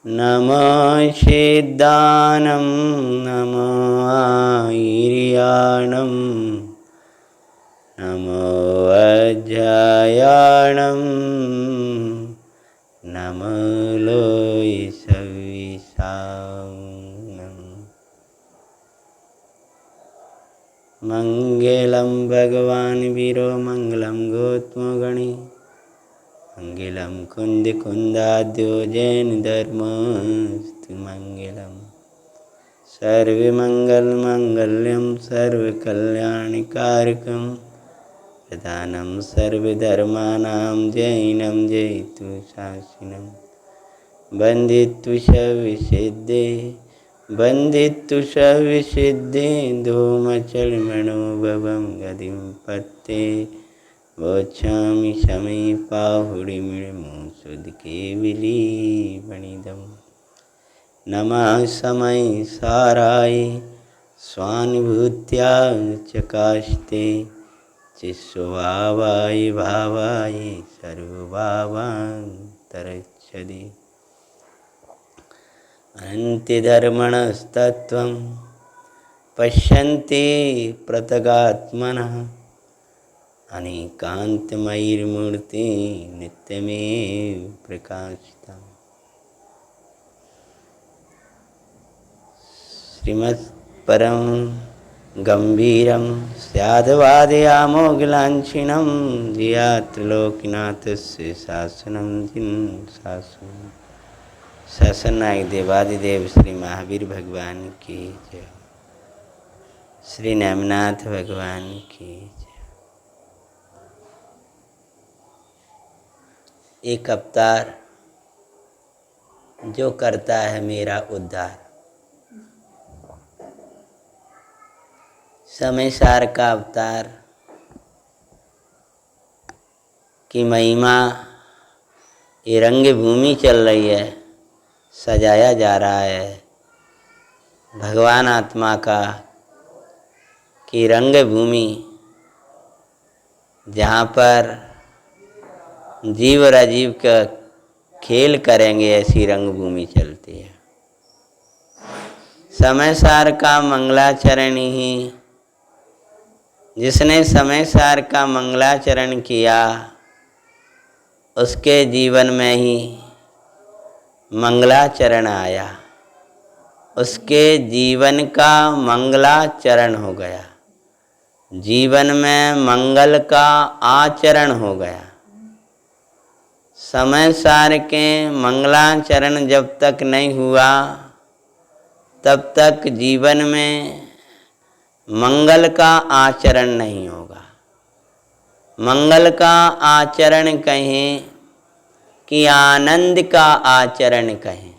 नमो सिद्धानं नमो आयर्याणं नमो अध्यायाणं नमो लोय सविसानं। मंगलं भगवान् वीरो मंगलं गौतमगणे मंगलं कुंदकुंदाद्यो जैन धर्मस्तु मंगलम्। सर्वमंगलमांगल्यं सर्वकल्याणकारकं प्रधानं सर्वधर्माणां जैनं जयतु शासनं। वन्दितु सविसिद्धे वन्दितु सविसिद्धे धूमचलमणोभवं गतिं पत्ते वोच्छामि समीपाहुडिमिळमुसुदके विलीवणिदम्। नमः समय साराय स्वानुभूत्या चकास्ते चिस्वभावाय भावाय सर्वभावान्तरच्छदे। अनन्तिधर्मणस्तत्त्वं पश्यन्ति प्रत्यगात्मनः अनेकान्तमयीर्मूर्ति नित्यमेव प्रकाशिता। श्रीमत्परं गम्भीरं स्याद्वादयामोघलाञ्छिनं धियात्रिलोकीनाथस्य शासनं शासनं। शासनायक देवादिदेव श्री महावीर भगवान की जय। श्री नेमिनाथ भगवान की जय। एक अवतार जो करता है मेरा उद्धार। समय सार का अवतार की महिमा ये रंग भूमि चल रही है, सजाया जा रहा है भगवान आत्मा का कि रंग भूमि जहाँ पर जीव और अजीव का खेल करेंगे ऐसी रंगभूमि चलती है। समय सार का मंगलाचरण ही जिसने समय सार का मंगलाचरण किया उसके जीवन में ही मंगलाचरण आया, उसके जीवन का मंगलाचरण हो गया, जीवन में मंगल का आचरण हो गया। समय सार के मंगलाचरण जब तक नहीं हुआ तब तक जीवन में मंगल का आचरण नहीं होगा। मंगल का आचरण कहें कि आनंद का आचरण कहें,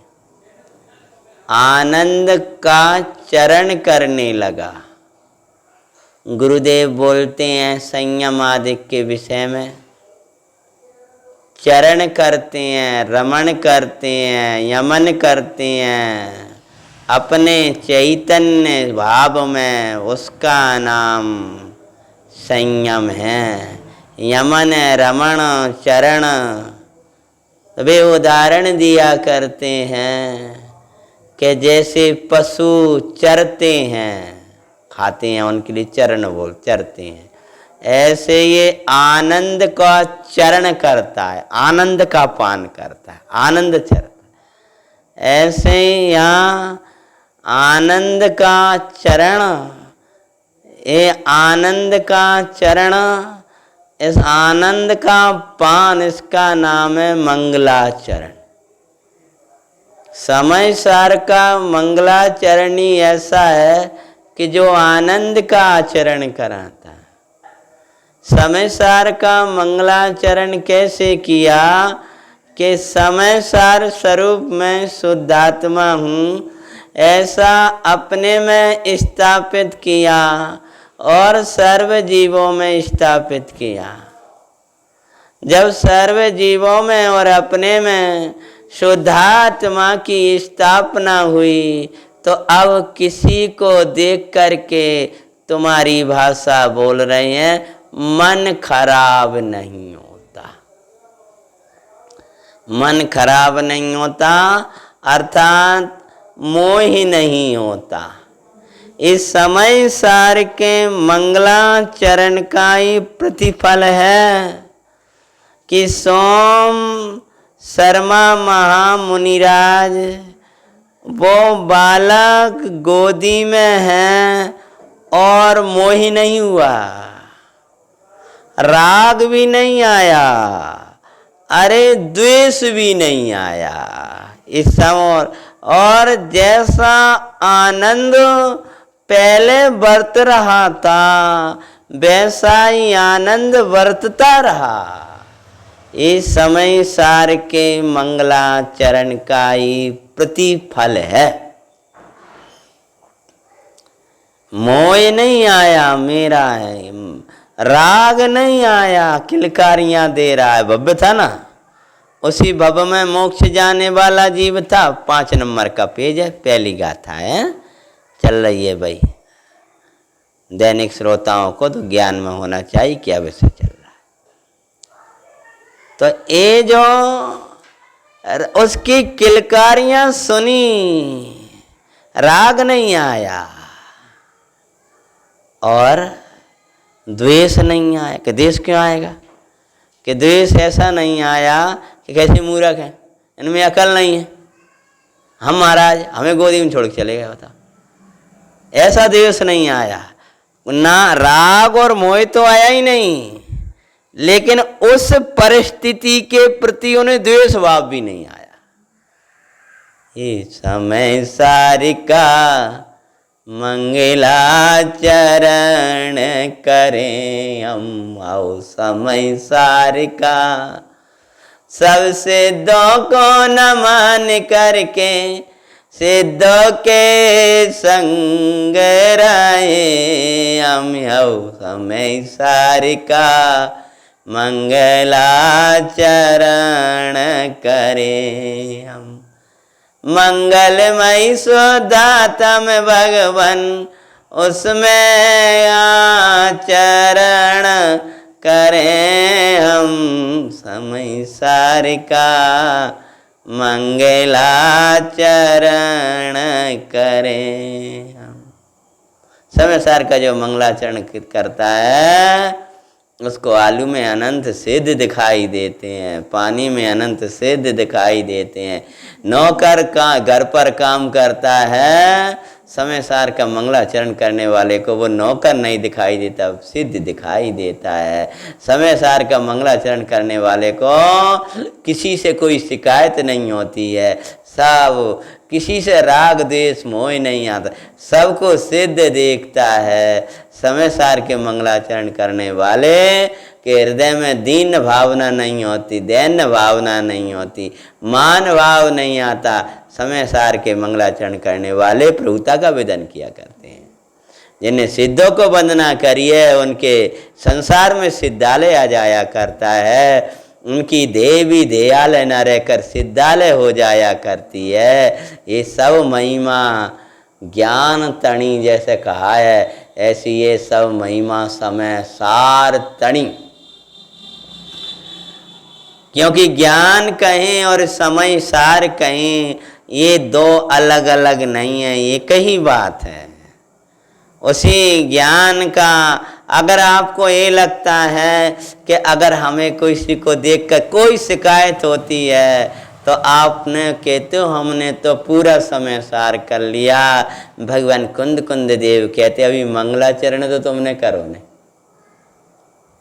आनंद का चरण करने लगा। गुरुदेव बोलते हैं संयम आदि के विषय में, चरण करते हैं, रमण करते हैं, यमन करते हैं अपने चैतन्य भाव में, उसका नाम संयम है। यमन रमण चरण वे उदाहरण दिया करते हैं कि जैसे पशु चरते हैं, खाते हैं उनके लिए चरण बोल चरते हैं, ऐसे ये आनंद का चरण करता है, आनंद का पान करता है, आनंद चरता है। ऐसे यहाँ आनंद का चरण, ये आनंद का चरण, इस आनंद का पान, इसका नाम है मंगलाचरण। समय सार का मंगलाचरण ही ऐसा है कि जो आनंद का आचरण कराता है। समय सार का मंगलाचरण कैसे किया कि समय सार स्वरूप में शुद्धात्मा हूँ ऐसा अपने में स्थापित किया और सर्व जीवों में स्थापित किया। जब सर्व जीवों में और अपने में शुद्धात्मा की स्थापना हुई तो अब किसी को देख करके तुम्हारी भाषा बोल रहे हैं, मन खराब नहीं होता, मन खराब नहीं होता। अर्थात मोह ही नहीं होता। इस समय सार के मंगलाचरण का ही प्रतिफल है कि सोम शर्मा महामुनिराज वो बालक गोदी में है और मोही नहीं हुआ, राग भी नहीं आया, अरे द्वेष भी नहीं आया इस समय। और जैसा आनंद पहले बरत रहा था वैसा ही आनंद बरतता रहा। इस समय सार के मंगलाचरण का ही प्रतिफल है। मोह नहीं आया मेरा है, राग नहीं आया, किलकारियां दे रहा है। भव्य था ना, उसी भव में मोक्ष जाने वाला जीव था। 5 नंबर का पेज है, पहली गाथा है, चल रही है भाई। दैनिक श्रोताओं को तो ज्ञान में होना चाहिए क्या वैसे चल रहा है। तो ये जो उसकी किलकारियां सुनी, राग नहीं आया और द्वेष नहीं आया। कि द्वेष क्यों आएगा? कि द्वेष ऐसा नहीं आया कि कैसे मूर्ख है, इनमें अकल नहीं है, हम महाराज हमें गोदी में छोड़ के चले गए, बताओ। ऐसा द्वेष नहीं आया ना, राग और मोह तो आया ही नहीं, लेकिन उस परिस्थिति के प्रति उन्हें द्वेष भाव भी नहीं आया। ये समय सारिका मंगलाचरण करें हम, आओ समय सारिका सब सिद्धों को नमन करके सिद्धों के संग रहे हम, आओ समय सारिका मंगलाचरण करें हम। मंगलमय सुधातम भगवन उसमें आचरण करें हम, समय सारिका मंगलाचरण करें हम। समय सार का जो मंगलाचरण करता है उसको आलू में अनंत सिद्ध दिखाई देते हैं, पानी में अनंत सिद्ध दिखाई देते हैं। नौकर का घर पर काम करता है, समय सार का मंगलाचरण करने वाले को वो नौकर नहीं दिखाई देता, सिद्ध दिखाई देता है। समय सार का मंगलाचरण करने वाले को किसी से कोई शिकायत नहीं होती है, सब किसी से राग द्वेष मोह नहीं आता, सबको सिद्ध देखता है। समय सार के मंगलाचरण करने वाले के हृदय में दीन भावना नहीं होती, दैन्य भावना नहीं होती, मान भाव नहीं आता। समय सार के मंगलाचरण करने वाले प्रभुता का वेदन किया करते हैं। जिन्हें सिद्धों को वंदना करिए उनके संसार में सिद्धालय आ जाया करता है, उनकी देवी दयालय न रहकर सिद्धालय हो जाया करती है। ये सब महिमा ज्ञान तणी जैसे कहा है, ऐसी ये सब महिमा समय सार तणी। क्योंकि ज्ञान कहें और समय सार कहें, ये दो अलग अलग नहीं है, एक ही बात है। उसी ज्ञान का अगर आपको ये लगता है कि अगर हमें किसी को देखकर कोई शिकायत होती है तो आपने कहते हो हमने तो पूरा समय सार कर लिया। भगवान कुंद कुंद देव कहते अभी मंगलाचरण तो तुमने करो नहीं,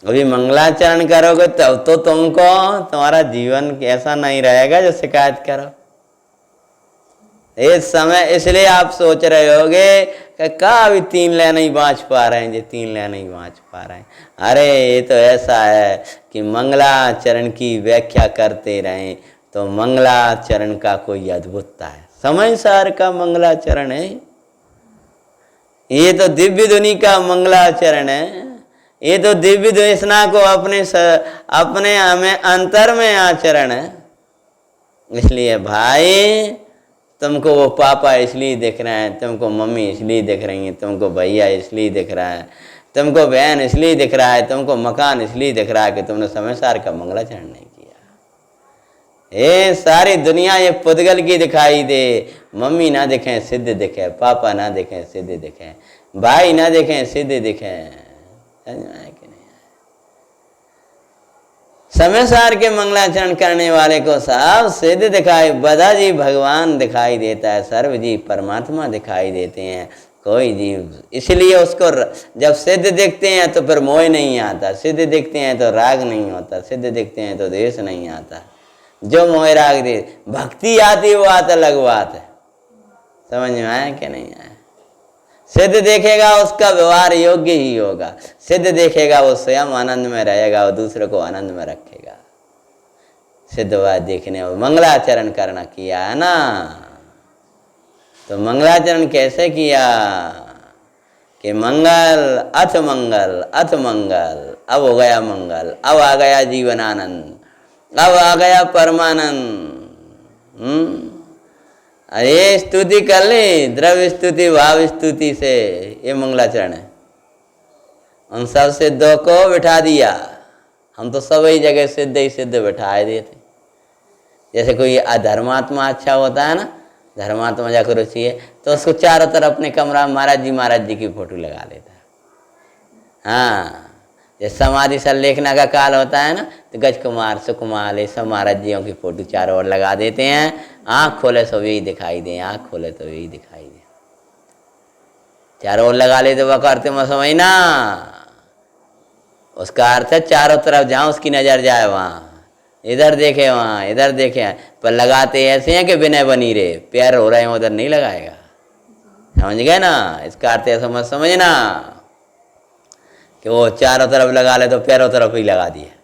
अभी मंगलाचरण करोगे तब तो तुमको तुम्हारा जीवन ऐसा नहीं रहेगा जो शिकायत करो। इस समय इसलिए आप सोच रहे होगे कि कहाँ अभी 3 लाइन नहीं बाँच पा रहे हैं, जो 3 लाइन नहीं बाँच पा रहे हैं। अरे ये तो ऐसा है कि मंगलाचरण की व्याख्या करते रहें तो मंगलाचरण का कोई अद्भुतता है। समय सार का मंगलाचरण है, ये तो दिव्य ध्वनि का मंगलाचरण है, ये तो दिव्य द्वेषना को अपने हमें अंतर में आचरण है। इसलिए भाई तुमको वो पापा इसलिए दिख रहे हैं, तुमको मम्मी इसलिए दिख रही हैं, तुमको भैया इसलिए दिख रहा है, तुमको बहन इसलिए दिख रहा है, तुमको मकान इसलिए दिख रहा है कि तुमने समय सार का मंगलाचरण नहीं किया। ये सारी दुनिया ये पुद्गल की दिखाई दे, मम्मी ना दिखें सिद्ध दिखे, पापा ना दिखें सिद्ध दिखे, भाई ना दिखें सिद्ध दिखे। समय सार के मंगलाचरण करने वाले को सब सिद्ध दिखाई, बदा जी भगवान दिखाई देता है, सर्व जी परमात्मा दिखाई देते हैं, कोई जीव। इसलिए उसको जब सिद्ध दिखते हैं तो फिर मोह नहीं आता, सिद्ध दिखते हैं तो राग नहीं होता, सिद्ध दिखते हैं तो द्वेष नहीं आता। जो मोह राग दे भक्ति आती वो बात अलग बात है। समझ में आया कि नहीं आया? सिद्ध देखेगा उसका व्यवहार योग्य ही होगा, सिद्ध देखेगा वो स्वयं आनंद में रहेगा, वो दूसरे को आनंद में रखेगा। सिद्ध बात देखने वो मंगलाचरण करना किया है ना, तो मंगलाचरण कैसे किया कि मंगल अथ मंगल अथ मंगल, अब हो गया मंगल, अब आ गया जीवन आनंद, अब आ गया परमानंद। अरे स्तुति कर ली, द्रव्य स्तुति भाव स्तुति से, ये मंगलाचरण है। उन सब सिद्धों को बिठा दिया, हम तो सब ही जगह सिद्ध ही सिद्ध बिठाए देते। जैसे कोई अधर्मात्मा अच्छा होता है ना, धर्मात्मा जाकर रुचि है तो उसको चारों तरफ अपने कमरा में महाराज जी की फोटो लगा लेता है। हाँ, जैसे समाधि संलेखना का काल होता है ना, तो गज कुमार सुकुमार ये सब महाराज जियों की फोटो चारों ओर लगा देते हैं। आँख खोले तो यही दिखाई दे, आँख खोले तो यही दिखाई दे, चारों ओर लगा लेते वह करते मैं समझना। उसका अर्थ है चारों तरफ जहाँ उसकी नजर जाए वहाँ, इधर देखे वहाँ, इधर देखे, पर लगाते ऐसे हैं कि विनय बनी रहे, पैर हो रहे हैं उधर नहीं लगाएगा। समझ गए ना? इसका अर्थ ऐसा मत समझना कि वो चारों तरफ लगा ले तो पैरों तरफ ही लगा दिया।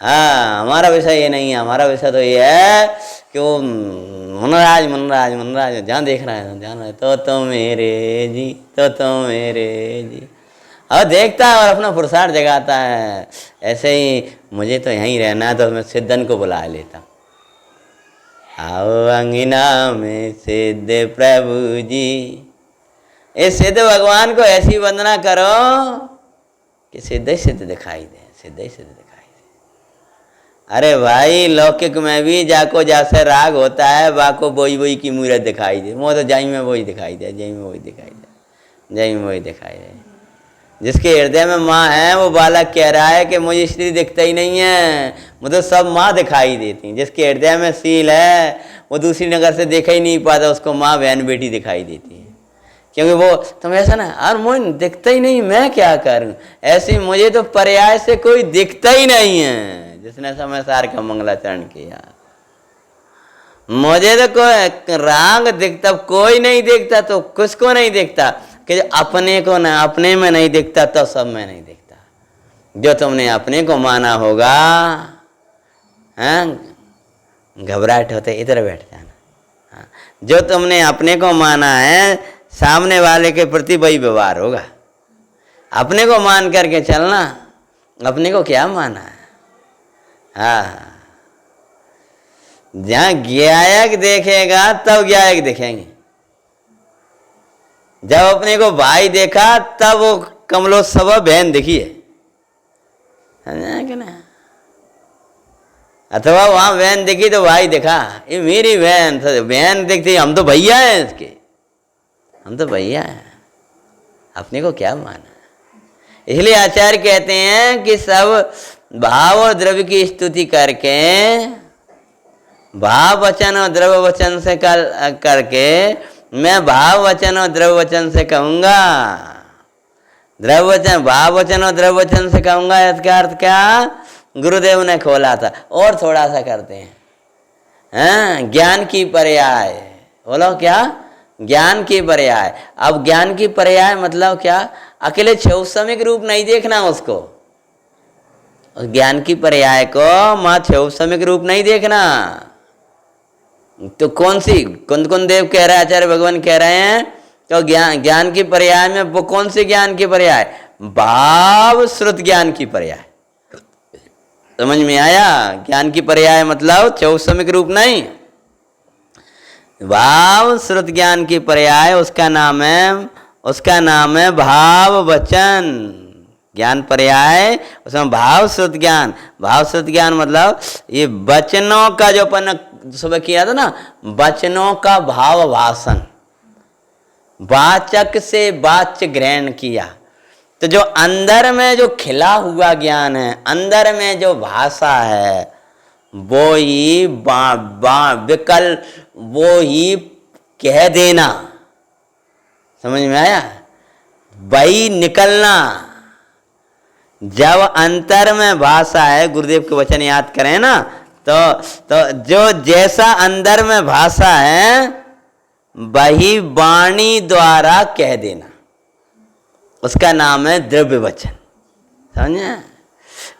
हाँ, हमारा विषय ये नहीं है, हमारा विषय तो ये है कि वो मनराज मनराज मनराज जहाँ देख रहा है जान रहा है, तो मेरे जी, तो मेरे जी, और देखता है और अपना पुरुषार्थ जगाता है। ऐसे ही मुझे तो यहीं रहना है, तो मैं सिद्धन को बुला लेता। आओ अंगना में सिद्ध प्रभु जी, इस सिद्ध भगवान को ऐसी वंदना करो कि सिद्ध ही सिद्ध दिखाई दे, सिद्ध ही सिद्ध दिखाई दे। अरे भाई, लौकिक में भी जाको जैसे राग होता है, बाको बोई बोई की मूर्त दिखाई दे, मुँह तो जाई में वही दिखाई दे, जाई में वही दिखाई दे, जाई में वही दिखाई दे। जिसके हृदय में माँ है वो बालक कह रहा है कि मुझे स्त्री दिखता ही नहीं है, मुझे सब माँ दिखाई देती। जिसके हृदय में सील है वो दूसरी नगर से देखा ही नहीं पाता, उसको माँ बहन बेटी दिखाई देती है। क्योंकि वो तुम ऐसा ना, और मुझे दिखता ही नहीं, मैं क्या करूं, ऐसी मुझे तो पर्याय से कोई दिखता ही नहीं है। जिसने समय सार का मंगलाचरण किया, मुझे तो कोई राग दिखता, कोई नहीं दिखता, तो किसको नहीं दिखता कि अपने को ना, अपने में नहीं दिखता तो सब में नहीं दिखता। जो तुमने अपने को माना होगा, हैं, घबराहट होते इधर बैठ जाना। हाँ, जो तुमने अपने को माना है, सामने वाले के प्रति वही व्यवहार होगा। अपने को मान करके चलना, अपने को क्या माना है। हाँ, जहाँ ज्ञायक देखेगा तब ज्ञायक दिखेंगे। जब अपने को भाई देखा तब वो कमलोत्सव बहन दिखी है ना, अथवा वहां बहन दिखी तो भाई दिखा, ये मेरी बहन, बहन दिखती, हम तो भैया हैं इसके, हम तो भैया हैं, अपने को क्या माना। इसलिए आचार्य कहते हैं कि सब भाव और द्रव्य की स्तुति करके, भाव वचन और द्रव्य वचन से करके मैं भाव वचन और द्रव्य वचन से कहूंगा, द्रव्य वचन भाव वचन और द्रव्य वचन से कहूंगा। इसका अर्थ क्या गुरुदेव ने खोला था। और थोड़ा सा करते हैं, ज्ञान की पर्याय, बोलो क्या, ज्ञान की पर्याय। अब ज्ञान की पर्याय मतलब क्या, अकेले क्षौसमिक रूप नहीं देखना उसको, उस ज्ञान की पर्याय को मां क्षौसमिक रूप नहीं देखना। तो कौन सी, कुंद देव कह रहे हैं, आचार्य भगवान कह रहे हैं, तो ज्ञान की पर्याय में वो कौन सी ज्ञान की पर्याय, भाव श्रुत ज्ञान की पर्याय। समझ में आया? ज्ञान की पर्याय मतलब क्षौसमिक रूप नहीं, भाव श्रुत ज्ञान की पर्याय उसका नाम है भाव वचन। ज्ञान पर्याय, उसमें भाव शुद्ध ज्ञान। भाव शुद्ध ज्ञान मतलब ये वचनों का जो अपन सुबह किया था ना, वचनों का भाव भाषण, वाचक से वाच्य ग्रहण किया। तो जो अंदर में जो खिला हुआ ज्ञान है, अंदर में जो भाषा है, वो ही विकल्प, वो ही कह देना। समझ में आया? वही निकलना। जब अंतर में भाषा है, गुरुदेव के वचन याद करें ना, तो जो जैसा अंदर में भाषा है वही वाणी द्वारा कह देना, उसका नाम है द्रव्य वचन। समझे?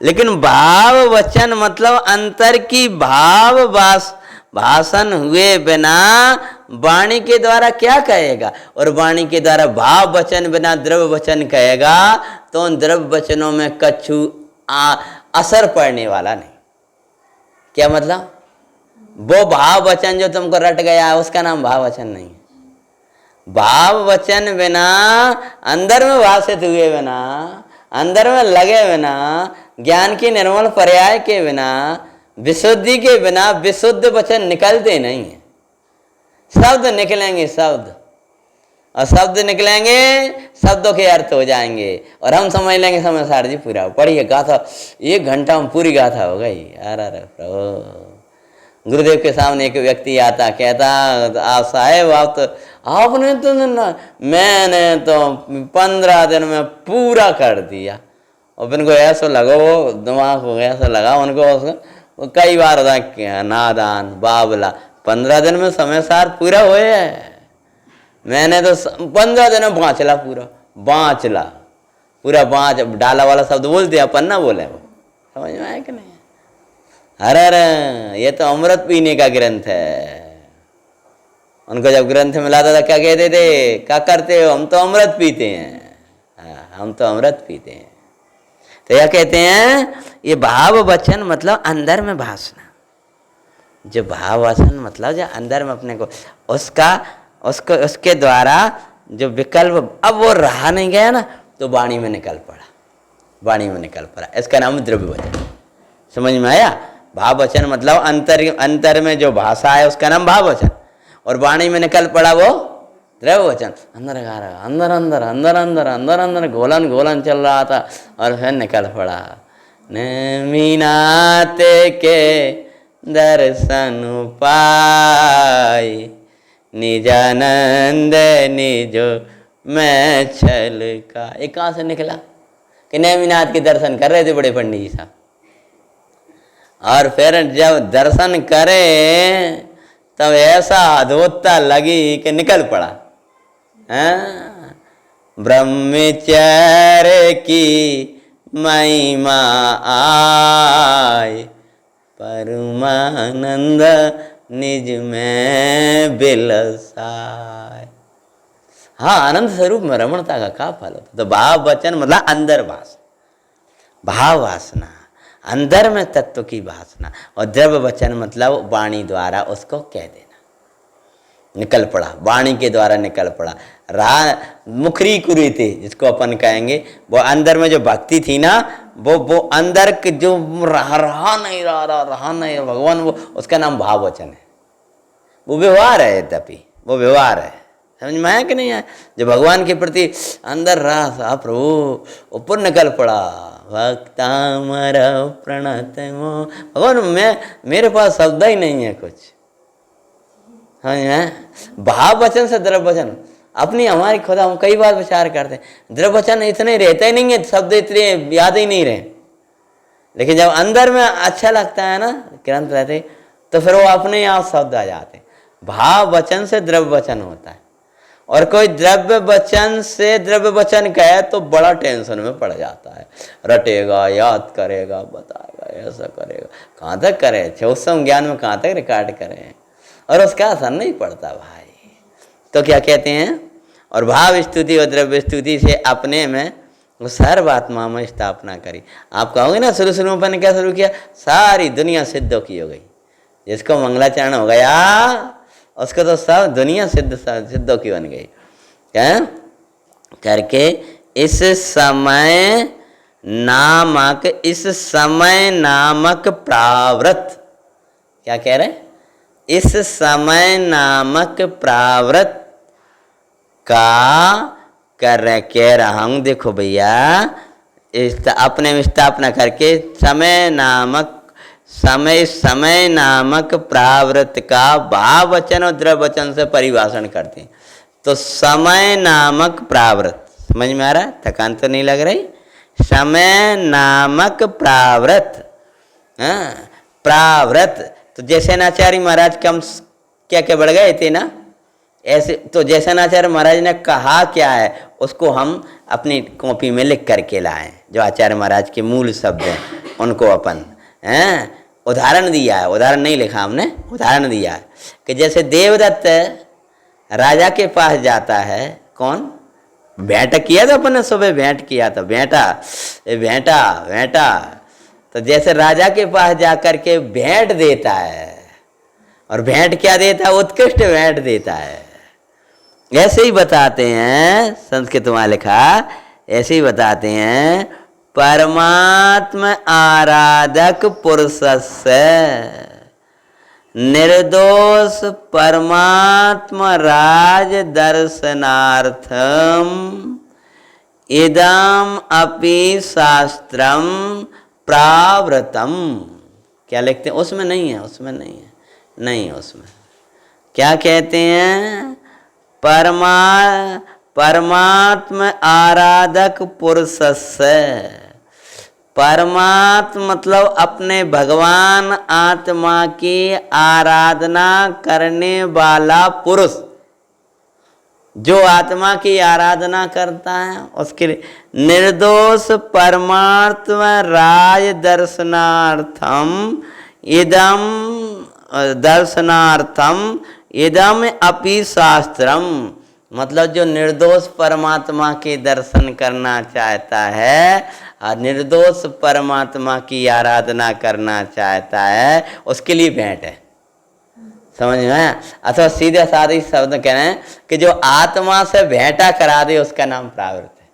लेकिन भाव वचन मतलब अंतर की भाव भाषण हुए बिना वाणी के द्वारा क्या कहेगा, और वाणी के द्वारा भाव वचन बिना द्रव्य वचन कहेगा, तो उन द्रव्य वचनों में कछु असर पड़ने वाला नहीं। क्या मतलब? वो भाव वचन जो तुमको रट गया है उसका नाम भाव वचन नहीं है। भाव वचन बिना, अंदर में भाषित हुए बिना, अंदर में लगे बिना, ज्ञान की निर्मल पर्याय के बिना, विशुद्धि के बिना विशुद्ध वचन निकलते नहीं है। शब्द निकलेंगे शब्द, और शब्द निकलेंगे, शब्दों के अर्थ हो जाएंगे, और हम समझ लेंगे समय सार जी पूरा पढ़िए गाथा, 1 घंटा में पूरी गाथा हो गई। अरे प्रभु, गुरुदेव के सामने एक व्यक्ति आता, कहता आप साहेब आप तो, आपने तो मैंने तो 15 दिन में पूरा कर दिया। और उनको ऐसा लगा, वो दिमाग को ऐसा लगा उनको, कई बार होता नादान बाबला, 15 दिन में समय सार पूरा हुए है। मैंने तो 15 दिन में बाँचला पूरा, बाँचला पूरा, बाँच डाला वाला शब्द बोलते हैं अपन ना बोले, वो समझ में आया कि नहीं? अरे ये तो अमृत पीने का ग्रंथ है। उनको जब ग्रंथ मिला था क्या कहते थे, क्या करते हो? हम तो अमृत पीते हैं, हम तो अमृत पीते हैं। तो यह कहते हैं ये भाव वचन मतलब अंदर में भाषना, जो भाव वचन मतलब जो अंदर में अपने को उसके द्वारा जो विकल्प, अब वो रहा नहीं गया ना, तो वाणी में निकल पड़ा, वाणी में निकल पड़ा, इसका नाम द्रव्य वचन। समझ में आया? भाव वचन मतलब अंतर में जो भाषा है उसका नाम भाव वचन, और वाणी में निकल पड़ा वो द्रव्य वचन। अंदर गा रहा, अंदर अंदर अंदर अंदर अंदर अंदर घोलन घोलन चल रहा था, और फिर निकल पड़ा मीनाते के दर्शन पाई, निजानंद निजो मैं छल का। ये कहाँ से निकला कि नेमिनाथ के दर्शन कर रहे थे बड़े पंडित जी साहब, और फिर जब दर्शन करे तब ऐसा अद्भुतता लगी कि निकल पड़ा। ब्रह्मचर्य की महिमा आय, परमानंद निज में बिलसाय। हाँ, आनंद स्वरूप में रमणता का क्या फल होता? तो भाव वचन मतलब अंदर वासना, भाव वासना, अंदर में तत्व की वासना, और द्रव्य वचन मतलब वाणी द्वारा उसको कह देना, निकल पड़ा, वाणी के द्वारा निकल पड़ा। मुखरी कुरीति जिसको अपन कहेंगे, वो अंदर में जो भक्ति थी ना, वो अंदर के जो रहा नहीं भगवान, वो उसका नाम भाव वचन है। वो व्यवहार है, यद्यपि वो व्यवहार है। समझ में आया कि नहीं आया? जो भगवान के प्रति अंदर रहा सा प्रभु, ऊपर निकल पड़ा, भक्ता मरा प्रणत मो। भगवान मेरे पास शब्द ही नहीं है कुछ। भाव वचन से द्रव्य वचन अपनी हमारी खुदा, हम कई बार विचार करते हैं, द्रव्य वचन इतने रहते ही नहीं है, शब्द इतने याद ही नहीं रहे, लेकिन जब अंदर में अच्छा लगता है ना ग्रंथ रहते, तो फिर वो अपने आप शब्द आ जाते। भाव वचन से द्रव्य वचन होता है, और कोई द्रव्य वचन से द्रव्य वचन कहे तो बड़ा टेंशन में पड़ जाता है, रटेगा, याद करेगा, बताएगा, ऐसा करेगा, कहाँ तक करे, चौसम ज्ञान में कहाँ तक रिकॉर्ड करें, और उसका असर नहीं पड़ता भाई। तो क्या कहते हैं, और भाव स्तुति और द्रव्य स्तुति से अपने में वो सर्वात्मा में स्थापना करी। आप कहोगे ना शुरू में अपन ने क्या शुरू किया, सारी दुनिया सिद्धों की हो गई, जिसको मंगलाचरण हो गया उसको तो सब दुनिया सिद्धों की बन गई। क्या करके इस समय नामक इस समय नामक प्रावृत, क्या कह रहे? इस समय नामक प्रावृत का कर रहे, कह रहा हूं। देखो भैया, अपने में स्थापना करके समय नामक प्रावृत का भाव वचन और द्रव वचन से परिभाषण करते हैं। तो समय नामक प्रावृत, समझ में आ रहा? थकान तो नहीं लग रही? समय नामक प्रावृत, प्रावृत। तो जैसे आचार्य महाराज के हम क्या क्या बढ़ गए थे ना, ऐसे तो जैसे आचार्य महाराज ने कहा क्या है उसको हम अपनी कॉपी में लिख करके लाए। जो आचार्य महाराज के मूल शब्द हैं उनको अपन उदाहरण दिया है, उदाहरण नहीं लिखा हमने, उदाहरण दिया है कि जैसे देवदत्त राजा के पास जाता है, कौन? भेंट किया था अपन ने, सुबह भेंट किया था, भेंटा। तो जैसे राजा के पास जाकर के भेंट देता है, और भेंट क्या देता है? उत्कृष्ट भेंट देता है। ऐसे ही बताते हैं, संस्कृत में लिखा, ऐसे ही बताते हैं, परमात्म आराधक पुरुषस्य निर्दोष परमात्म राज दर्शनार्थम इदम अपि शास्त्रम प्रावृतम। क्या लिखते हैं? उसमें नहीं है, उसमें नहीं है, नहीं उसमें क्या कहते हैं? परमात्म आराधक पुरुषस्य, परमात्मा मतलब अपने भगवान आत्मा की आराधना करने वाला पुरुष, जो आत्मा की आराधना करता है उसके लिए निर्दोष परमात्मा राज दर्शनार्थम इदम अपि शास्त्रम, मतलब जो निर्दोष परमात्मा के दर्शन करना चाहता है और निर्दोष परमात्मा की आराधना करना चाहता है, उसके लिए भेंट है। समझ में आया? अथवा सीधे साधे शब्द कह रहे हैं कि जो आत्मा से भेंटा करा दे उसका नाम प्रावृत है।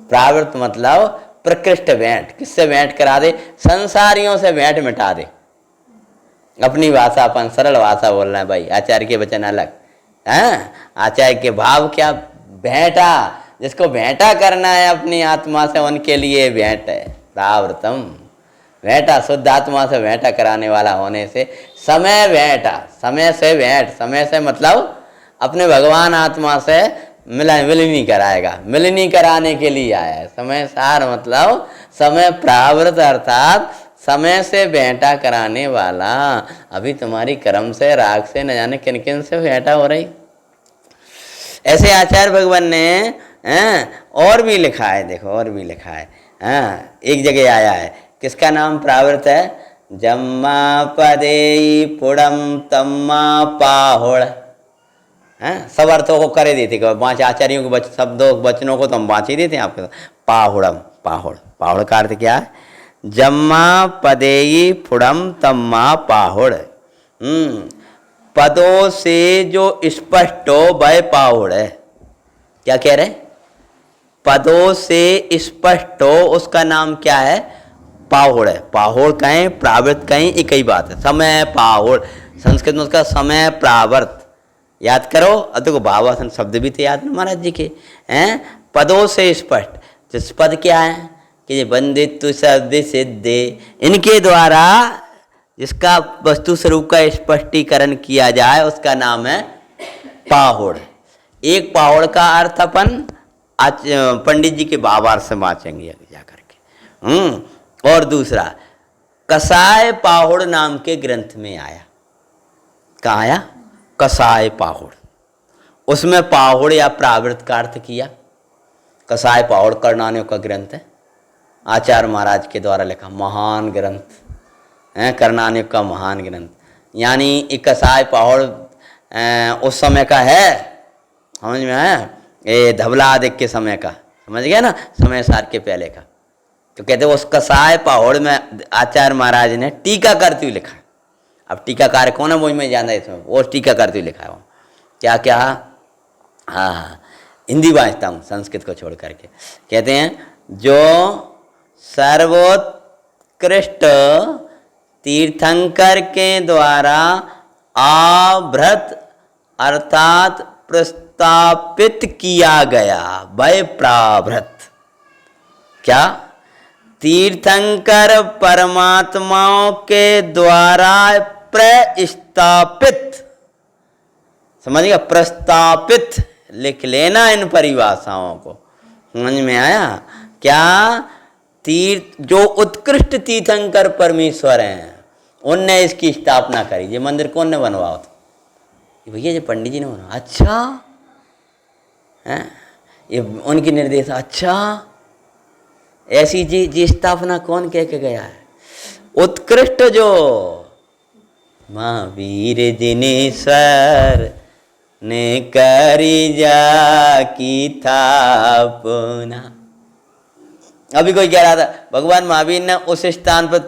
प्रावृत मतलब प्रकृष्ट भेंट। किससे भेंट करा दे? संसारियों से भेंट मिटा दे। अपनी भाषा, अपन सरल भाषा बोल रहे हैं भाई, आचार्य के वचन अलग है। आचार्य के भाव क्या? भेंटा, जिसको भेंटा करना है अपनी आत्मा से उनके लिए भेंट है प्रावृतम। भेंटा शुद्ध आत्मा से भेंटा कराने वाला होने से समय भेंटा, समय से भेंट, समय से मतलब अपने भगवान आत्मा से मिलनी कराएगा, मिलनी कराने के लिए आया है। समय सार मतलब समय प्रावृत, अर्थात समय से भेंटा कराने वाला। अभी तुम्हारी कर्म से, राग से, न जाने किन किन से भेंटा हो रही। ऐसे आचार्य भगवान ने और भी लिखा है, देखो और भी लिखा है। एक जगह आया है, किसका नाम प्रावृत है? जम्मा पदेई पुड़म तम्मा पाहुड़। सब अर्थों को करे देते, पांच आचार्यों के शब्दों वचनों को तो हम बाँच ही देते हैं आपके। पाहुड़म, पाहुड़, पाहुड़ का अर्थ क्या है? जम्मा पदेई फुड़म तम्मा पाहुड़। पदों से जो स्पष्ट हो वह पाहुड़ है। क्या कह रहे? पदों से स्पष्ट हो उसका नाम क्या है? पाहुड़ है। पाहुड़ कहें, प्रावृत कहें, एक ही बात है। समय पाहुड़, संस्कृत में उसका समय प्रावर्त याद करो। देखो भावासन शब्द भी थे याद महाराज जी के पदों से स्पष्ट। जिस पद क्या है कि बंदित्व शब्द सिद्धे, इनके द्वारा जिसका वस्तु स्वरूप का स्पष्टीकरण किया जाए उसका नाम है पाहुड़। एक पाहुड़ का अर्थ अपन पंडित जी के भावार्थ से बाँचेंगे जाकर के। और दूसरा कसाय पाहुड़ नाम के ग्रंथ में आया। कहाँ आया? कसाय पाहुड़। उसमें पाहुड़ या प्रावृत का अर्थ किया। कसाय पाहुड़ कर्णानियों का ग्रंथ है, आचार्य महाराज के द्वारा लिखा महान ग्रंथ है, कर्णानियों का महान ग्रंथ। यानी एक कसाय पाहुड़ उस समय का है, समझ में आया? ये धवलादिक के समय का, समझ गया ना, समय सार के पहले का। तो कहते उस कसाय पाहुड़ में आचार्य महाराज ने टीका करते हुए लिखा। अब टीकाकार कौन है वो मैं जानता इसमें, वो टीका करते हुए लिखा है। वो क्या क्या? हाँ, हिंदी बाँचता हूँ संस्कृत को छोड़ करके। कहते हैं जो सर्वोत्कृष्ट तीर्थंकर के द्वारा आवृत अर्थात प्रस्तापित किया गया। वह प्रावृत क्या? तीर्थंकर परमात्माओं के द्वारा प्रस्तापित, समझिएगा, प्रस्तापित लिख लेना इन परिभाषाओं को, समझ में आया क्या? तीर्थ जो उत्कृष्ट तीर्थंकर परमेश्वर हैं उनने इसकी स्थापना करी। ये मंदिर कौन ने बनवाया था? भैया जो पंडित जी ने बनवाया। अच्छा है, ये उनकी निर्देश। अच्छा, ऐसी जी स्थापना कौन कह के गया है? उत्कृष्ट जो महावीर दिनेश्वर ने करी जा की थापना। अभी कोई कह रहा था भगवान महावीर ने उस स्थान पर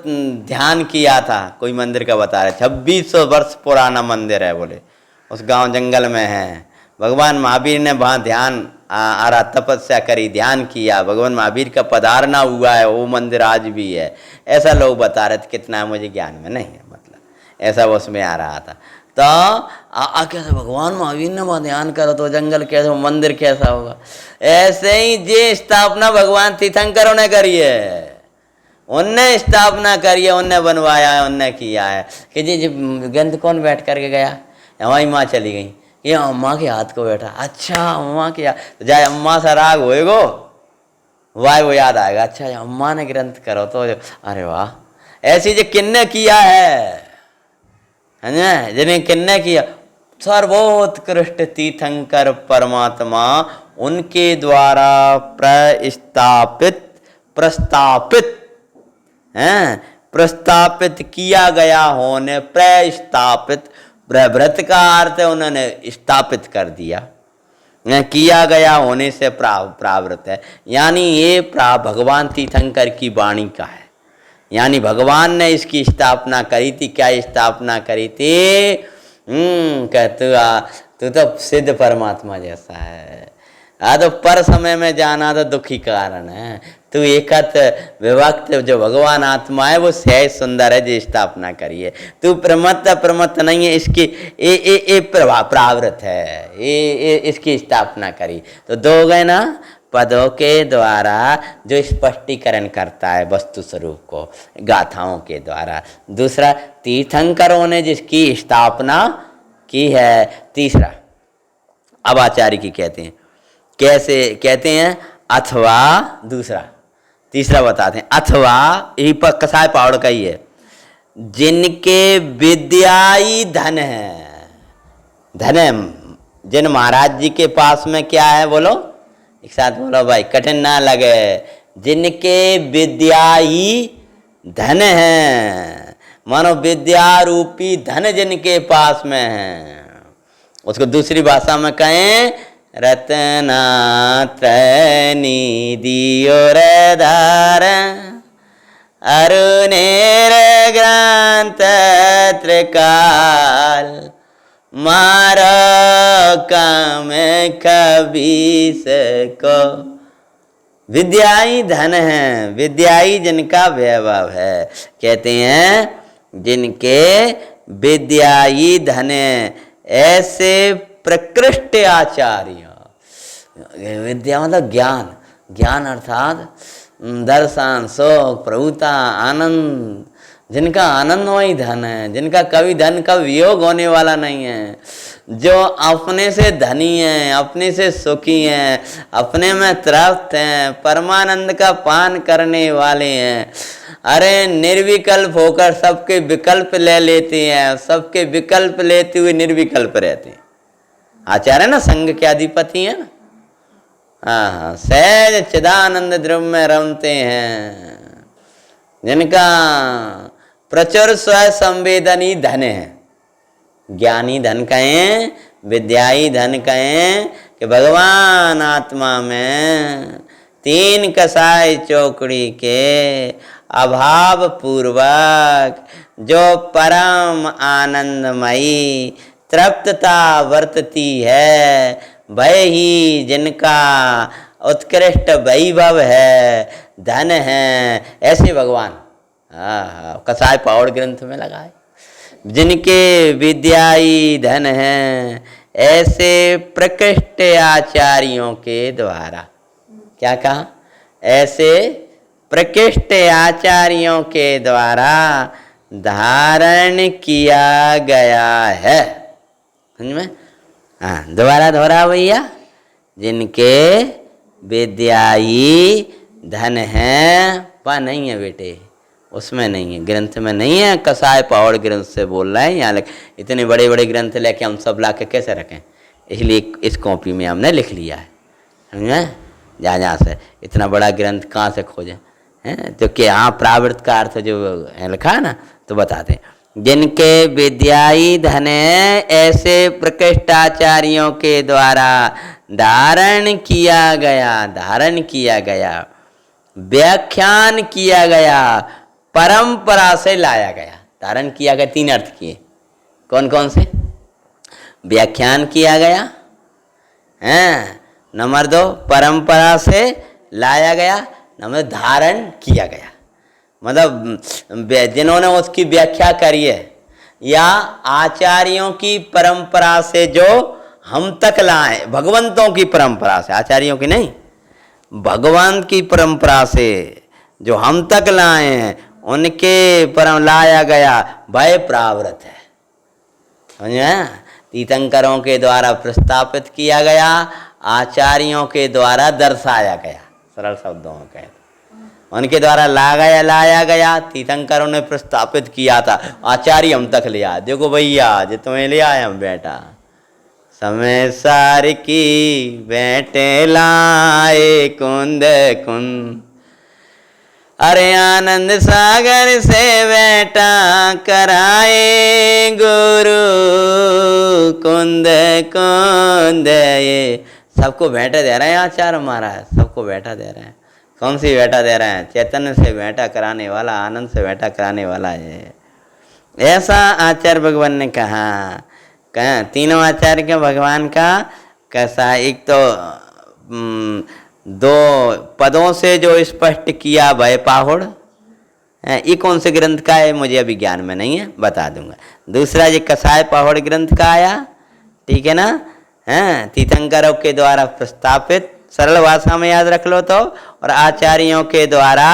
ध्यान किया था, कोई मंदिर का बता रहे, 2600 वर्ष पुराना मंदिर है, बोले उस गांव जंगल में है। भगवान महावीर ने वहाँ ध्यान आरा तपस्या करी, ध्यान किया, भगवान महावीर का पधारना हुआ है, वो मंदिर आज भी है, ऐसा लोग बता रहे थे। कितना है मुझे ज्ञान में नहीं है, मतलब ऐसा उसमें आ रहा था। तो कैसे भगवान महावीर ने वहाँ ध्यान करो तो जंगल कैसे, मंदिर कैसा होगा? ऐसे ही जे स्थापना भगवान तीर्थंकरों ने करी है, उनने स्थापना करी है, उनने बनवाया है, उनने किया है। कि जी ग्रंथ कौन बैठ करके गया? हमारी माँ चली गई, ये अम्मा के हाथ को बैठा। अच्छा, अम्मा के हाथ, तो जाए अम्मा सा राग होएगो, वाह वो याद आएगा। अच्छा अम्मा ने ग्रंथ करो तो, अरे वाह, ऐसी जो किन्ने किया है जिन्हें किन्ने किया, सर्वोत्कृष्ट तीर्थंकर परमात्मा उनके द्वारा प्रस्तापित किया गया होने, प्रस्तापित, व्रत का अर्थ है उन्होंने स्थापित कर दिया, किया गया होने से प्रावृत है। यानी ये भगवान तीर्थंकर की वाणी का है, यानी भगवान ने इसकी स्थापना करी थी। क्या स्थापना करी थी? तू तो सिद्ध परमात्मा जैसा है, तो पर समय में जाना तो दुखी कारण है। तू एकत विभक्त जो भगवान आत्मा है वो सहज सुंदर है, जो स्थापना करी है। तू प्रमत्त नहीं है, इसकी प्रावृत है, ये इसकी स्थापना करी। तो दो गए ना पदों के द्वारा जो स्पष्टीकरण करता है वस्तु स्वरूप को, गाथाओं के द्वारा। दूसरा, तीर्थंकरों ने जिसकी स्थापना की है। तीसरा, अब आचार्य की कहते हैं, कैसे कहते हैं? अथवा, दूसरा तीसरा बताते हैं, अथवा यही पर कसाय पावड़ का ही है, जिनके विद्याई धन है। धन है, जिन महाराज जी के पास में क्या है? बोलो एक साथ बोलो भाई, कठिन ना लगे। जिनके विद्याई धन है, मानो विद्या रूपी धन जिनके पास में है, उसको दूसरी भाषा में कहें रत्ना त्रैनी दियो रे धार अरुणेर ग्रंथ त्रिकाल मारो काम कबीस को। विद्याई धन है, विद्याई जिनका वैभव है, कहते हैं जिनके विद्याई धन है, ऐसे प्रकृष्ट आचार्य। विद्या मतलब ज्ञान, ज्ञान अर्थात दर्शन, सुख, प्रभुता, आनंद, जिनका आनंदमय धन है, जिनका कभी धन का वियोग होने वाला नहीं है, जो अपने से धनी हैं, अपने से सुखी हैं, अपने में तृप्त हैं, परमानंद का पान करने वाले हैं। अरे निर्विकल्प होकर सबके विकल्प ले लेते हैं, सबके विकल्प लेते हुए निर्विकल्प रहते हैं। आचार्य ना संघ के अधिपति हैं ना, हाँ, सहज चिदानंद द्रव्य में रमते हैं, जिनका प्रचुर स्व संवेदनी धन है। ज्ञानी धन कहें, विद्याई धन कहें कि भगवान आत्मा में तीन कसाई चौकड़ी के अभाव पूर्वक जो परम आनंदमयी तृप्तता वर्तती है, वह ही जिनका उत्कृष्ट वैभव है, धन है ऐसे भगवान। कसाय पावड़ ग्रंथ में लगा है, जिनके विद्याई धन है ऐसे प्रकृष्ट आचार्यों के द्वारा। क्या कहा? ऐसे प्रकृष्ट आचार्यों के द्वारा धारण किया गया है। समझ में? हाँ, दोबारा दोहरा भैया। जिनके विद्याई धन है, वह नहीं है बेटे, उसमें नहीं है, ग्रंथ में नहीं है। कसाय पावड़ ग्रंथ से बोल रहे हैं यहाँ। इतने बड़े बड़े ग्रंथ लेके हम सब ला के कैसे रखें, इसलिए इस कॉपी में हमने लिख लिया है। समझे? जहाँ से इतना बड़ा ग्रंथ कहाँ से खोजें हैं? तो कि हाँ, प्रावृत का अर्थ जो है लिखा है ना, तो बताते हैं। जिनके विद्याई धन ऐसे प्रकृष्टाचार्यों के द्वारा धारण किया गया, धारण किया गया, व्याख्यान किया गया, परंपरा से लाया गया। धारण किया गया 3 अर्थ किए। कौन कौन से? व्याख्यान किया गया है, नंबर 2 परंपरा से लाया गया, नंबर धारण किया गया। मतलब जिन्होंने उसकी व्याख्या करी है, या आचार्यों की परंपरा से जो हम तक लाए, भगवंतों की परंपरा से, आचार्यों की नहीं, भगवान की परंपरा से जो हम तक लाए हैं, उनके परम लाया गया भय प्रावृत है। समझे? तीर्थंकरों के द्वारा प्रस्तापित किया गया, आचार्यों के द्वारा दर्शाया गया। सरल शब्दों में कहे उनके द्वारा लाया गया, तीर्थंकरों ने प्रस्तापित किया था, आचार्य हम तक ले आए। देखो भैया, जो तुम्हें ले आए हम बेटा, समय सार की बैठे लाए कुंद कुंद, अरे आनंद सागर से बेटा कराए गुरु कुंद कुंद। ये सबको भेंटा दे रहे हैं आचार्य महाराज, सबको भेंटा दे रहे हैं। कौन सी भेंटा दे रहे हैं? चैतन्य से भेंटा कराने वाला, आनंद से भेंटा कराने वाला है। ऐसा आचार्य भगवान ने कहा। तीनों आचार्य के भगवान का कैसा? एक तो 2 पदों से जो स्पष्ट किया भय पाहुड़, ये कौन से ग्रंथ का है मुझे अभी ज्ञान में नहीं है, बता दूंगा। दूसरा ये कसाय पाहुड़ ग्रंथ का आया, ठीक है ना? तीर्थंकरों के द्वारा प्रस्तापित, सरल भाषा में याद रख लो तो, और आचार्यों के द्वारा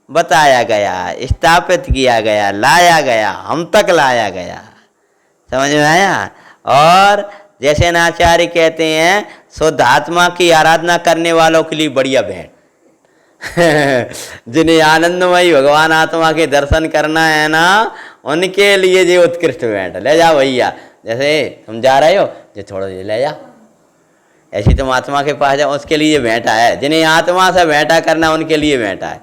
बताया गया, स्थापित किया गया, लाया गया, हम तक लाया गया। समझ में आया? और जैसे नाचार्य कहते हैं, शुद्ध आत्मा की आराधना करने वालों के लिए बढ़िया भेंट जिन्हें आनंदमयी भगवान आत्मा के दर्शन करना है ना, उनके लिए ये उत्कृष्ट भेंट। ले जाओ भैया, जैसे तुम जा रहे हो, जो थोड़ा ले जाओ, ऐसी तुम आत्मा के पास जाओ, उसके लिए भेंटा है। जिन्हें आत्मा से भेंटा करना, उनके लिए भेंटा है।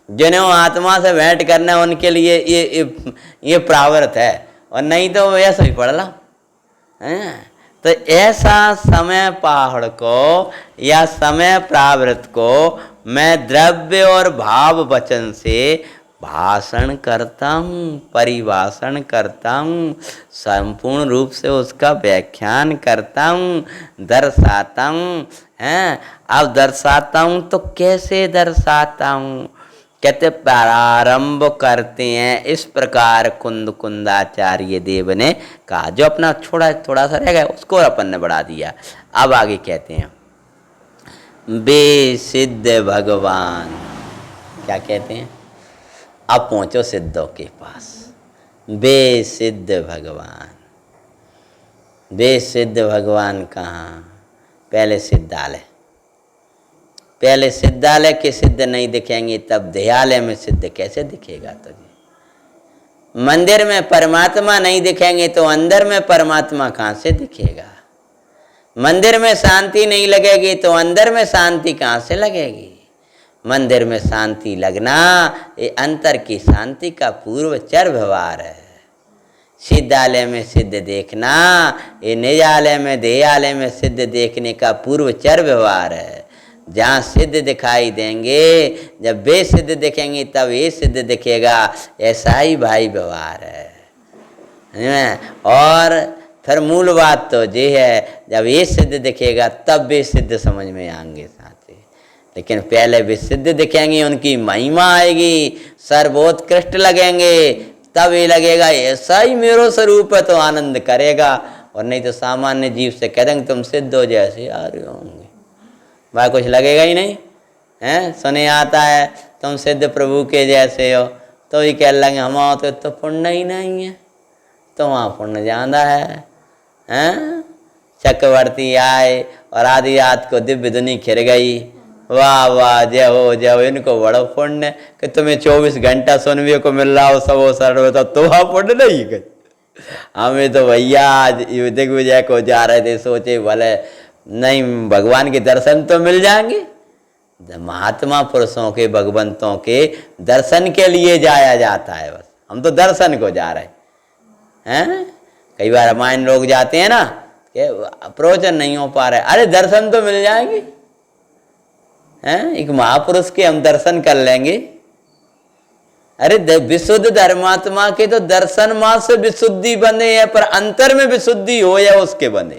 जिन्हें आत्मा से भेंट करना, उनके लिए ये प्रावृत है, और नहीं तो ऐसा ही पढ़ लो। तो ऐसा समय पाहड़ को या समय प्रावृत को मैं द्रव्य और भाव वचन से भाषण करता हूँ, परिभाषण करता हूँ, संपूर्ण रूप से उसका व्याख्यान करता हूँ, दर्शाता हूँ। अब दर्शाता हूँ तो कैसे दर्शाता हूँ? कहते प्रारंभ करते हैं इस प्रकार कुंद कुंदाचार्य देव ने कहा। जो अपना थोड़ा सा रह गया उसको अपन ने बढ़ा दिया। अब आगे कहते हैं बेसिद्ध भगवान। क्या कहते हैं? अब पहुंचो सिद्धों के पास। बेसिद्ध भगवान, बेसिद्ध भगवान कहाँ? पहले सिद्धालय। पहले सिद्धालय के सिद्ध नहीं दिखेंगे, तब देहालय में सिद्ध कैसे दिखेगा तुझे? मंदिर में परमात्मा नहीं दिखेंगे तो अंदर में परमात्मा कहाँ से दिखेगा? मंदिर में शांति नहीं लगेगी तो अंदर में शांति कहाँ से लगेगी? मंदिर में शांति लगना ये अंतर की शांति का पूर्वचर व्यवहार है। सिद्धालय में सिद्ध देखना ये निजालय में देहालय में सिद्ध देखने का पूर्वचर व्यवहार है। जहाँ सिद्ध दिखाई देंगे, जब बेसिद्ध दिखेंगे तब ये सिद्ध दिखेगा, ऐसा ही भाई व्यवहार है। और फिर मूल बात तो ये है, जब ये सिद्ध दिखेगा तब बेसिद्ध समझ में आएंगे साथी। लेकिन पहले विशुद्ध दिखेंगे, उनकी महिमा आएगी, सर्वोत्कृष्ट लगेंगे, तब ये लगेगा ऐसा ही मेरा स्वरूप है, तो आनंद करेगा। और नहीं तो सामान्य जीव से कह देंगे तुम सिद्ध हो जैसे आ रहे होंगे, भाई कुछ लगेगा ही नहीं हैं। सुने आता है तुम सिद्ध प्रभु के जैसे हो, तो ये कह लगे हम तो पुण्य ही नहीं है, तो वहाँ पुण्य ज़्यादा है हैं। चक्रवर्ती आए और आधी रात को दिव्य धुनी खिर गई, वाह वाह जय हो जय हो, इनको बड़ो पुण्य कि तुम्हें 24 घंटा सुनने को मिल रहा हो, सब वो सर्व, तो वहाँ पुण्य नहीं है। हमें तो भैया आज दिग्विजय को जा रहे थे, सोचे भले नहीं भगवान के दर्शन तो मिल जाएंगे। महात्मा पुरुषों के भगवंतों के दर्शन के लिए जाया जाता है, बस हम तो दर्शन को जा रहे हैं। कई बार रामायण लोग जाते हैं ना कि प्रवचन नहीं हो पा रहे, अरे दर्शन तो मिल जाएंगे हैं, एक महापुरुष के हम दर्शन कर लेंगे। अरे विशुद्ध धर्मात्मा के तो दर्शन मात्र से विशुद्धि बने हैं, पर अंतर में विशुद्धि हो या उसके बने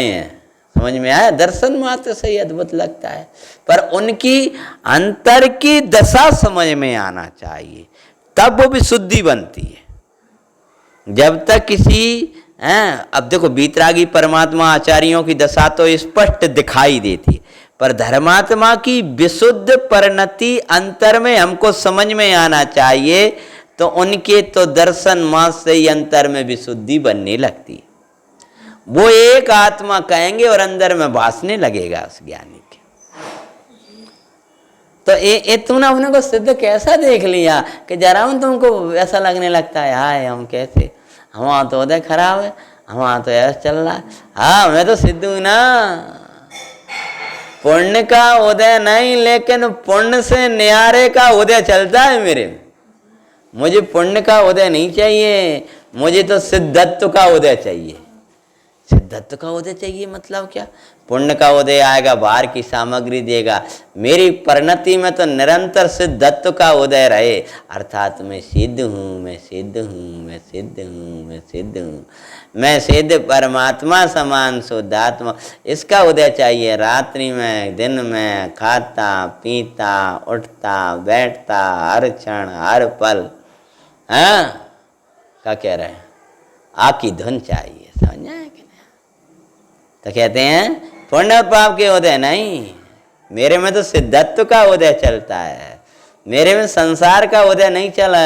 हैं। समझ में आया? दर्शन मात्र से ही अद्भुत लगता है, पर उनकी अंतर की दशा समझ में आना चाहिए, तब वो विशुद्धि बनती है। जब तक किसी अब देखो बीतरागी परमात्मा आचार्यों की दशा तो स्पष्ट दिखाई देती, पर धर्मात्मा की विशुद्ध परिणति अंतर में हमको समझ में आना चाहिए, तो उनके तो दर्शन मात्र से ही अंतर में विशुद्धि बनने लगती है। वो एक आत्मा कहेंगे और अंदर में भासने लगेगा उस ज्ञानी के। तो ये तुमने अपने को सिद्ध कैसा देख लिया कि जरा तुमको ऐसा लगने लगता है हाय हम कैसे, हमारा तो उदय खराब है, हमारा तो ऐसा चल रहा है। हाँ मैं तो सिद्ध हूं ना, पुण्य का उदय नहीं, लेकिन पुण्य से न्यारे का उदय चलता है मेरे में। मुझे पुण्य का उदय नहीं चाहिए, मुझे तो सिद्धत्व का उदय चाहिए। सिद्धत्व का उदय चाहिए मतलब क्या? पुण्य का उदय आएगा, बाहर की सामग्री देगा, मेरी परिणति में तो निरंतर सिद्धत्व का उदय रहे, अर्थात मैं सिद्ध हूँ, मैं सिद्ध हूँ, मैं सिद्ध हूँ, मैं सिद्ध हूँ, मैं सिद्ध परमात्मा समान शुद्धात्मा, इसका उदय चाहिए। रात्रि में दिन में खाता पीता उठता बैठता हर क्षण हर पल, हाँ क्या कह रहे हैं, आपकी धुन चाहिए। समझ आए कि नहीं? तो कहते हैं पुण्य पाप के उदय नहीं, मेरे में तो सिद्धत्व का उदय चलता है, मेरे में संसार का उदय नहीं चला,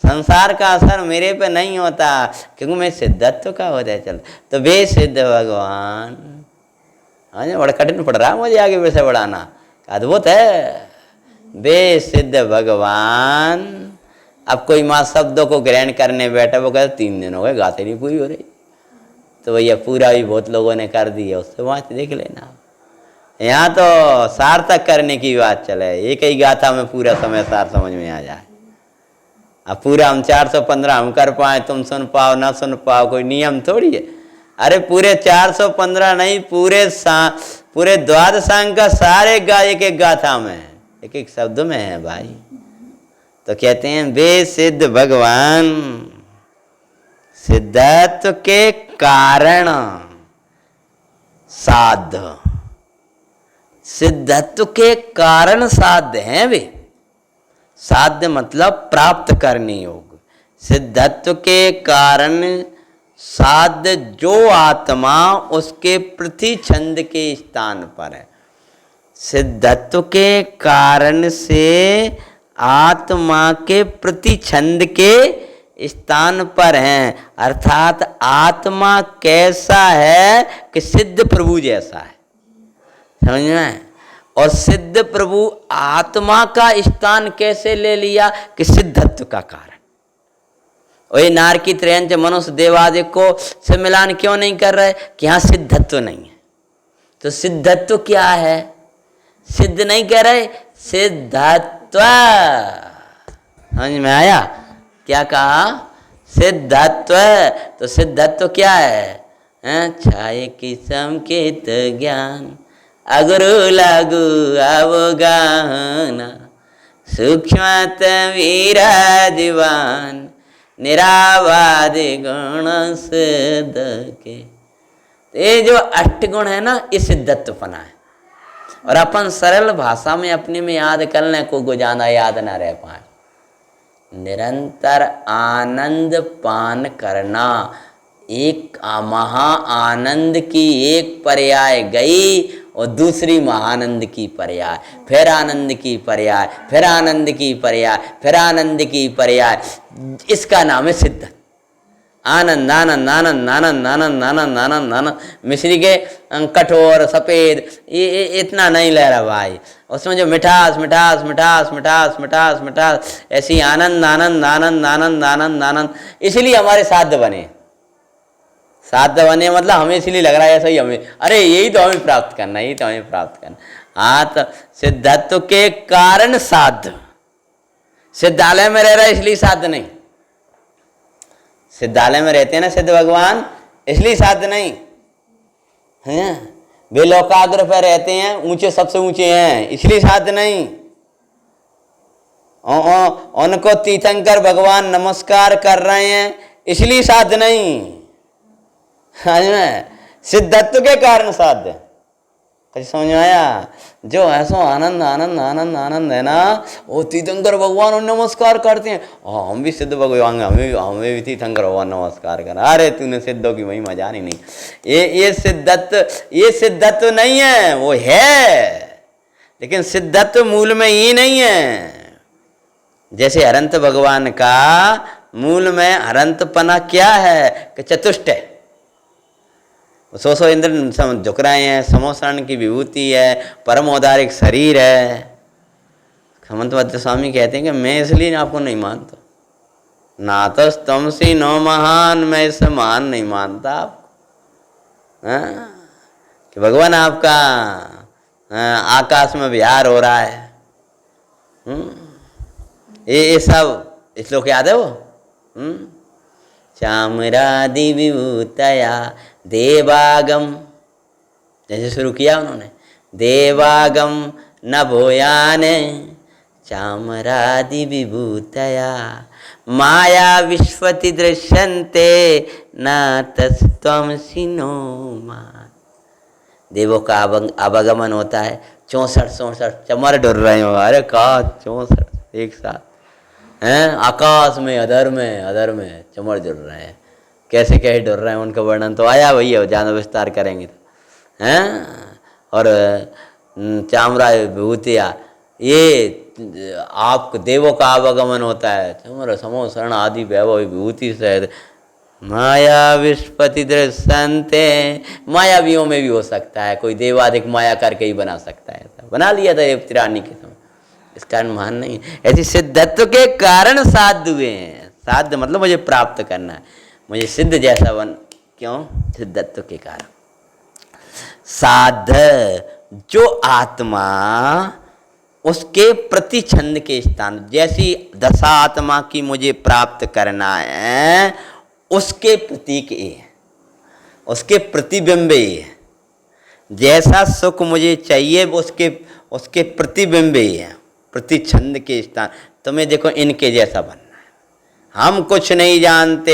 संसार का असर मेरे पे नहीं होता, क्योंकि मैं सिद्धत्व का उदय चलता। तो वे सिद्ध भगवान, बड़ा कठिन पड़ रहा है मुझे आगे वैसे बढ़ाना, अद्भुत है। वे सिद्ध भगवान, अब कोई माँ शब्दों को ग्रहण करने बैठा, वो कहते 3 दिन हो गए गाते नहीं पूरी हो रही, तो भैया पूरा भी बहुत लोगों ने कर दिया, उससे वहाँ से देख लेना। यहाँ तो सार्थक करने की बात चले, एक ही गाथा में पूरा समय सार समझ में आ जाए। अब पूरा हम 415 हम कर पाए, तुम सुन पाओ ना सुन पाओ, कोई नियम थोड़ी है। अरे पूरे 415 नहीं, पूरे द्वादशांग का सारे एक एक गाथा में है, एक एक शब्द में है भाई। तो कहते हैं वे सिद्ध भगवान सिद्धत्व के कारण साध्य, सिद्धत्व के कारण साध्य हैं वे। साध्य मतलब प्राप्त करने योग्य, सिद्धत्व के कारण साध्य जो आत्मा उसके प्रति छंद के स्थान पर है। सिद्धत्व के कारण से आत्मा के प्रति छंद के स्थान पर हैं, अर्थात आत्मा कैसा है कि सिद्ध प्रभु जैसा है। समझ में? और सिद्ध प्रभु आत्मा का स्थान कैसे ले लिया कि सिद्धत्व का कारण। वही नारकी त्रयंच मनुष्य देवादिक को से मिलान क्यों नहीं कर रहे कि यहाँ सिद्धत्व नहीं है। तो सिद्धत्व क्या है? सिद्ध नहीं कह रहे, सिद्धत्व। समझ में आया? क्या कहा? सिद्धत्व। तो सिद्धत्व क्या है? छाये किस्म के ज्ञान अगुरु लागू अवगाहना सूक्ष्मत विराजमान निरावादि गुण सिद्ध के। ये जो 8 गुण है ना, ये सिद्धत्वपना है। और अपन सरल भाषा में अपने में याद कर लें, को ज्यादा याद ना रह पाए। निरंतर आनंद पान करना, एक महा आनंद की एक पर्याय गई और दूसरी महानंद की पर्याय, फिर आनंद की पर्याय, फिर आनंद की पर्याय, फिर आनंद की पर्याय, इसका नाम है सिद्धत। आनंद आनंद आनंद आनंद आनंद आनंद आनंद आनंद। मिश्री के कठोर सफेद ये इतना नहीं ले रहा भाई, उसमें जो मिठास मिठास मिठास मिठास मिठास मिठास, ऐसी आनंद आनंद आनंद आनंद आनंद आनंद। इसलिए हमारे साध्य बने, साध्य बने मतलब हमें इसलिए लग रहा है ऐसा ही हमें, अरे यही तो हमें प्राप्त करना, यही तो हमें प्राप्त करना। हाँ तो सिद्धत्व के कारण साध्य, सिद्धालय में रह रहा है इसलिए साध्य नहीं, सिद्धालय में रहते हैं ना सिद्ध भगवान, इसलिए साध्य नहीं है। वे लोकाग्र पर रहते हैं, ऊंचे सबसे ऊंचे हैं, इसलिए साध्य नहीं। उनको तीर्थंकर भगवान नमस्कार कर रहे हैं, इसलिए साध्य नहीं। सिद्धत्व के कारण साध्य। कैसे समझ में आया? जो ऐसा आनंद आनंद आनंद आनंद है ना, वो तीर्थंकर भगवान और नमस्कार करते हैं। हम भी सिद्ध भगवान, हमें भी तीर्थंकर भगवान नमस्कार कर। अरे तूने सिद्धों की महिमा जानी नहीं। ये सिद्धत्व नहीं है, वो है, लेकिन सिद्धत्व मूल में ये नहीं है। जैसे अनंत भगवान का मूल में अनंतपना क्या है कि चतुष्ट है, सो इंद्र झुक रहे हैं, समोसरण की विभूति है, परम औदारिक शरीर है। हेमंत भद्र स्वामी कहते हैं कि मैं इसलिए आपको नहीं मानता, ना तो तमसी नो महान, मैं इससे महान नहीं मानता आपको। कि भगवान आपका आकाश में विहार हो रहा है। ये सब श्लोक याद है वो? चामरादि विभूतया देवागम, जैसे शुरू किया उन्होंने, देवागम न भूयाने चामरादि विभूतया माया विश्वति दृश्यन्ते न तस्त्वमसि नो मा। देवों का आवागमन होता है, 64 चमर डुर रहे हो, अरे का 64 एक साथ हैं, आकाश में अधर में चमर जुड़ रहे हैं। कैसे कैसे डर रहे हैं उनका वर्णन तो आया, वही है, ज्यादा विस्तार करेंगे तो हैं। और चामरा विभूतिया, ये आपको देवों का आवागमन होता है, चमर समो शरण आदि वैभव विभूति से माया विश्वति दृश्यन्ते। मायावियों में भी हो सकता है, कोई देवाधिक माया करके ही बना सकता है, बना लिया था देवतिरानी के समय, इस कारण महान नहीं। ऐसी सिद्धत्व के कारण साध्य हुए हैं। साध्य मतलब मुझे प्राप्त करना है, मुझे सिद्ध जैसा बन, क्यों? सिद्धत्व के कारण। साध्य जो आत्मा उसके प्रति छंद के स्थान, जैसी दशा आत्मा की मुझे प्राप्त करना है, उसके प्रतीक ये है, उसके प्रतिबिंब ये है। जैसा सुख मुझे चाहिए उसके प्रतिबिंब ये है, प्रति छंद के स्थान। तुम्हें देखो इनके जैसा बनना है। हम कुछ नहीं जानते,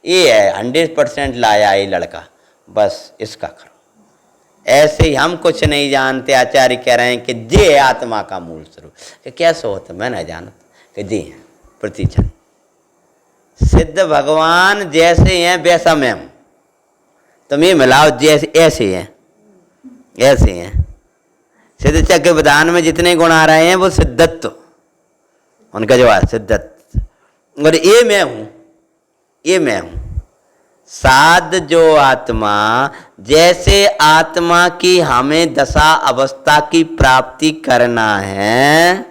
ये है 100% लाया ये लड़का, बस इसका करो। ऐसे ही हम कुछ नहीं जानते, आचार्य कह रहे हैं कि जे आत्मा का मूल स्वरूप। कि कैसे होता मैं नहीं जानता, कि जे प्रति छंद। सिद्ध भगवान जैसे हैं वैसा मैं हूं, तुम ये मिलाओ जैसे ऐसे हैं, ऐसे हैं। सिद्ध चक्र विधान में जितने गुण आ रहे हैं वो सिद्धत्व, उनका जवाब सिद्धत्व। और ये मैं हूं, ये मैं हूं। साध जो आत्मा, जैसे आत्मा की हमें दशा अवस्था की प्राप्ति करना है,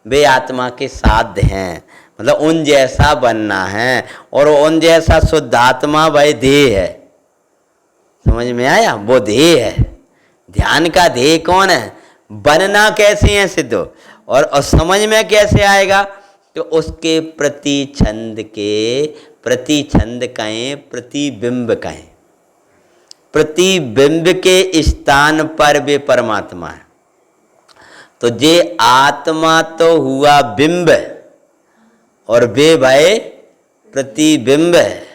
वे आत्मा के साध्य हैं, मतलब उन जैसा बनना है। और उन जैसा शुद्ध आत्मा वह ध्येय है। समझ में आया? वो ध्येय है। ध्यान का ध्येय कौन है? बनना कैसे है सिद्ध, और समझ में कैसे आएगा? तो उसके प्रति छंद के, प्रति छंद कहें, प्रतिबिंब कहें, प्रतिबिंब के स्थान पर वे परमात्मा है। तो जे आत्मा तो हुआ बिंब और वे भय प्रतिबिंब है।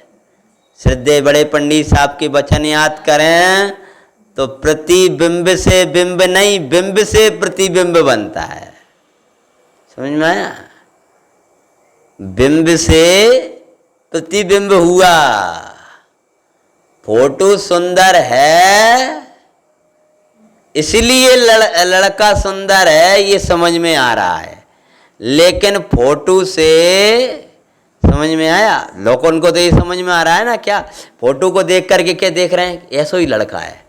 श्रद्धेय बड़े पंडित साहब के वचन याद करें, तो प्रतिबिंब से बिंब नहीं, बिंब से प्रतिबिंब बनता है। समझ में आया? बिंब से प्रतिबिंब हुआ। फोटो सुंदर है इसलिए लड़का सुंदर है, ये समझ में आ रहा है, लेकिन फोटो से समझ में आया? लोगों को तो ये समझ में आ रहा है ना, क्या फोटो को देख करके क्या देख रहे हैं? ऐसा ही लड़का है,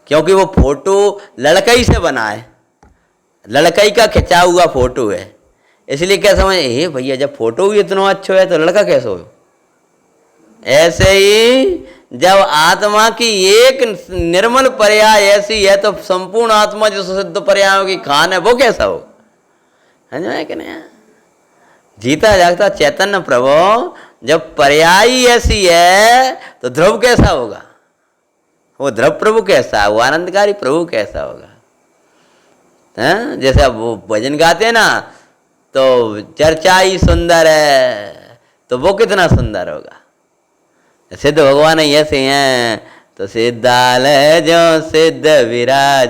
क्योंकि वो फोटो लड़का ही से बना है, लड़का ही का खिंचा हुआ फोटो है, इसलिए क्या समझ, हे भैया जब फोटो ही इतना अच्छा है तो लड़का कैसे हो? ऐसे ही जब आत्मा की एक निर्मल पर्याय ऐसी है तो संपूर्ण आत्मा जो शुद्ध पर्यायों की खान है वो कैसा हो? है कि नहीं? जीता जागता चैतन्य प्रभु जब पर्यायी ऐसी है तो ध्रुव कैसा होगा? वो ध्रुव प्रभु कैसा, वो आनंदकारी प्रभु कैसा होगा? हैं? जैसे अब वो भजन गाते हैं ना, तो चर्चा ही सुंदर है, तो वो कितना सुंदर होगा? सिद्ध भगवान ऐसे हैं, तो सिद्धालय जो सिद्ध विराज,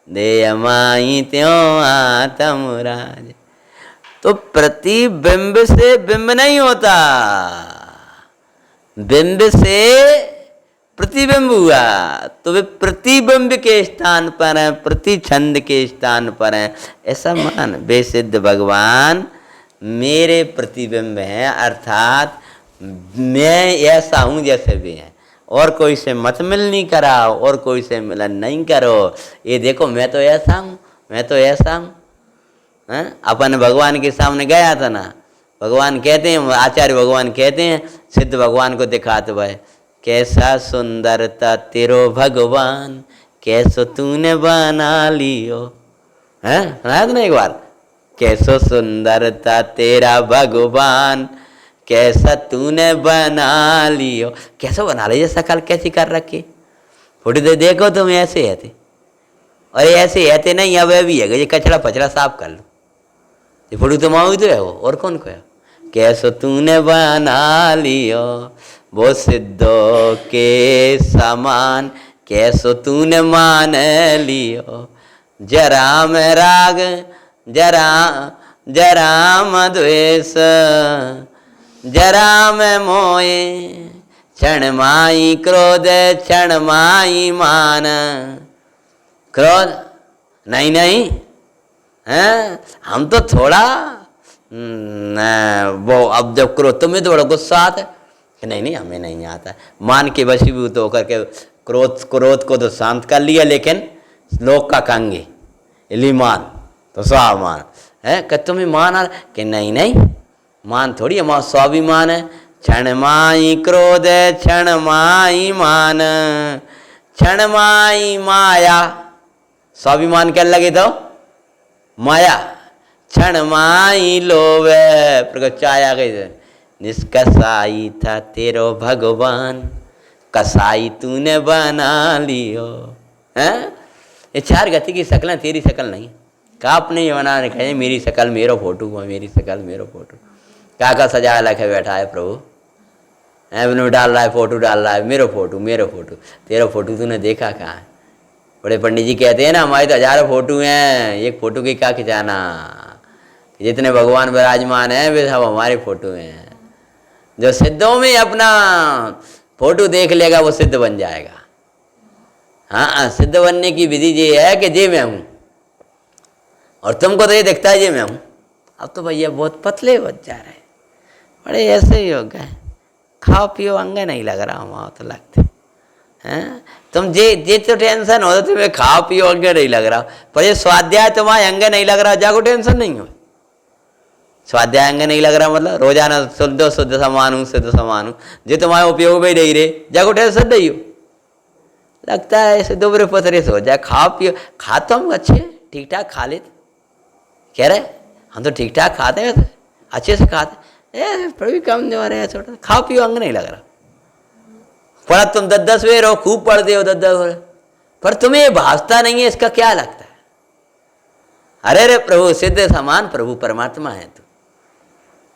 दे माई त्यों आत्म राज। तो प्रतिबिंब से बिंब नहीं होता, बिंब से प्रतिबिंब हुआ, तो वे प्रतिबिंब के स्थान पर हैं, प्रतिछंद के स्थान पर हैं। ऐसा मान, वे सिद्ध भगवान मेरे प्रतिबिंब हैं, अर्थात मैं ऐसा हूं जैसे भी हैं, और कोई से मत मिल नहीं कराओ, और कोई से मिलन नहीं करो। ये देखो मैं तो ऐसा हूं, मैं तो ऐसा हूं। अपन भगवान के सामने गया था ना, भगवान कहते हैं, आचार्य भगवान कहते हैं सिद्ध भगवान को दिखाते भाई, कैसा सुंदरता तेरो भगवान, कैसो तूने बना लियो। है सुनाया था ना एक बार, कैसो सुंदरता तेरा भगवान, कैसा तूने बना लियो। कैसा बना लिया? शकल कैसी कर रखी, फोटो दे देखो तुम ऐसे है थे, और ऐसे है थे नहीं, अब भी है, ये कचरा पचड़ा साफ कर लो, ये फोटो तुम आओ तो है वो, और कौन को है? कैसो तूने बना लियो वो सिद्धों के समान, कैसो तूने मान लियो। जरा में राग जरा जरा में द्वेष, जरा में मोए, क्षण माई क्रोध क्षण माई मान। क्रोध नहीं नहीं हैं, हम तो थोड़ा वो, अब जब क्रोध तुम्हें थोड़ा गुस्सा आता है कि नहीं नहीं हमें नहीं आता है, मान के वशीभूत होकर के क्रोध को तो शांत कर लिया, लेकिन लोग का कंगे इली मान तो स्वाभिमान है कि तुम्हें मान आ कि नहीं नहीं मान थोड़ी, हमारा स्वाभिमान है। क्षण माई क्रोध क्षण माई मान, क्षण माई माया, स्वाभिमान क्या लगे तो माया, क्षण माई लोभ प्रगचाया गई, निष्कसाई था तेरो भगवान, कसाई तूने बना लियो। हैं ये चार गति की शक्लें तेरी शक्ल नहीं, काप नहीं बनाने कहे मेरी शक्ल मेरो फोटो, मेरी शक्ल मेरो फोटो, का सजा रखे बैठा है प्रभु, एवं डाल रहा है फोटो, डाल रहा है मेरो फोटो, तेरा फोटो तूने देखा कहाँ है? बड़े पंडित जी कहते हैं ना हमारे तो हजारों फोटो हैं, एक फोटो की क्या खिंचाना, जितने भगवान विराजमान हैं वे सब हमारे फोटो हैं। जो सिद्धों में अपना फोटो देख लेगा वो सिद्ध बन जाएगा। हाँ, सिद्ध बनने की विधि ये है कि जे मैं हूँ, और तुमको तो ये दिखता है जे मैं हूँ। अब तो भैया बहुत पतले बच जा रहे, बड़े ऐसे ही हो गए, खाओ पियो अंगे नहीं लग रहा, वहाँ तो लगते हैं। तुम जे तो टेंशन हो तो तुम्हें खाओ पियो अंगे नहीं लग रहा, पर ये स्वाध्याय तुम्हारे अंगे नहीं लग रहा, जाको टेंशन नहीं हो। स्वाध्याय अंग नहीं लग रहा मतलब रोजाना शुद्ध समान हूँ, सिद्ध समान हूँ, जो तुम्हारे उपयोग में नहीं रहे, जाको टेंशन नहीं हो। लगता है ऐसे दोबरे पतरे से हो जाए, खाओ पियो, खा तो हम अच्छे ठीक ठाक खा लेते, कह रहे हम तो ठीक ठाक खाते हैं, अच्छे से खाते, पर भी कम जो रहे छोटा, खाओ पियो अंग नहीं लग रहा। पढ़ा तुम 10 वेर हो, खूब पढ़ते हो 10 वेर, पर तुम्हें ये भासता नहीं है, इसका क्या लगता है? अरे रे प्रभु सिद्ध समान प्रभु परमात्मा है,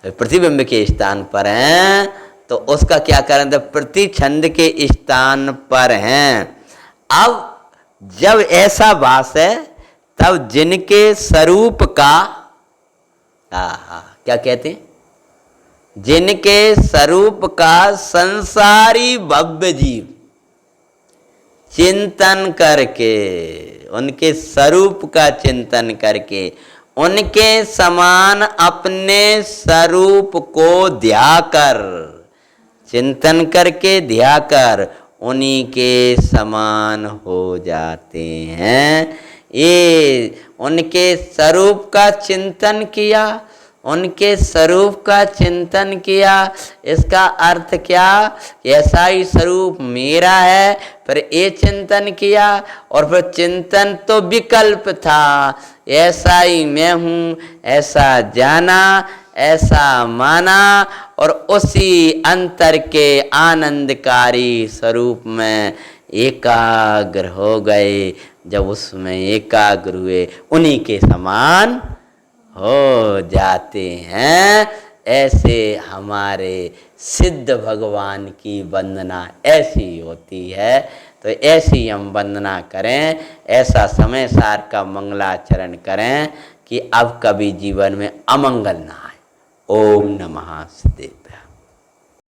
तो प्रतिबिंब के स्थान पर हैं, तो उसका क्या कारण? तो प्रतिछंद के स्थान पर हैं, अब जब ऐसा भास है तब जिनके स्वरूप का क्या कहते हैं, जिनके स्वरूप का संसारी भव्य जीव चिंतन करके, उनके स्वरूप का चिंतन करके, उनके समान अपने स्वरूप को ध्याकर, चिंतन करके ध्याकर उन्हीं के समान हो जाते हैं। ये उनके स्वरूप का चिंतन किया, उनके स्वरूप का चिंतन किया। इसका अर्थ क्या, ऐसा ही स्वरूप मेरा है, पर ये चिंतन किया और फिर चिंतन तो विकल्प था, ऐसा ही मैं हूँ, ऐसा जाना, ऐसा माना और उसी अंतर के आनंदकारी स्वरूप में एकाग्र हो गए। जब उसमें एकाग्र हुए उन्हीं के समान हो जाते हैं। ऐसे हमारे सिद्ध भगवान की वंदना ऐसी होती है। तो ऐसी हम वंदना करें, ऐसा समय सार का मंगलाचरण करें कि अब कभी जीवन में अमंगल ना आए। ओम नमः सिद्धे।